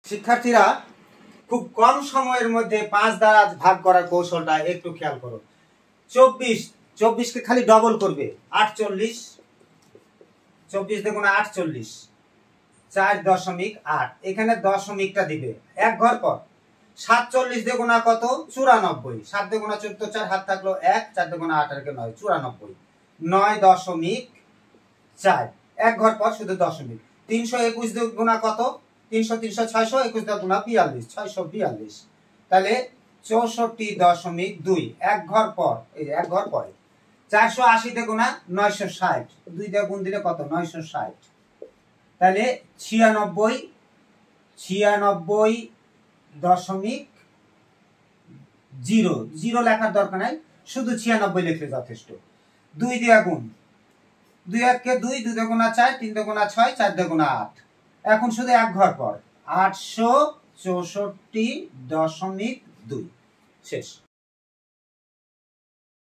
শিক্ষার্থীরা খুব কম সময়ের মধ্যে 5 দ্বারা ভাগ করার কৌশলটা একটু খেয়াল করো। 24 কে খালি ডবল করবে 48, 24 দ্বিগুণে 48, 4.8, এখানে দশমিকটা দিবে এক ঘর পর। 47 দ্বিগুণা কত? 94, 7 দ্বিগুণা 14, 4 হাত থাকলো 1, 4 দ্বিগুণা 8 আর 9, 94, 9.4, এক ঘর পর শুধু দশমিক। 321 দ্বিগুণা কত? 300, 300, 600, 21 দ্বিগুণা 42, 642, তাহলে 64.2, এক ঘর পর, এই এক ঘর পরে। 480 দ্বিগুণা 960, 2 দিয়ে গুণ দিলে কত? 960, তাহলে 96.0 লেখার দরকার নাই, শুধু 96 লিখলে যথেষ্ট। 2 দিয়ে গুণ, 2 1 2, 2 দ্বিগুণা 4, 3 দ্বিগুণা 6, 4 দ্বিগুণা 8, এখন শুধু এক ঘর পর 864.2, শেষ।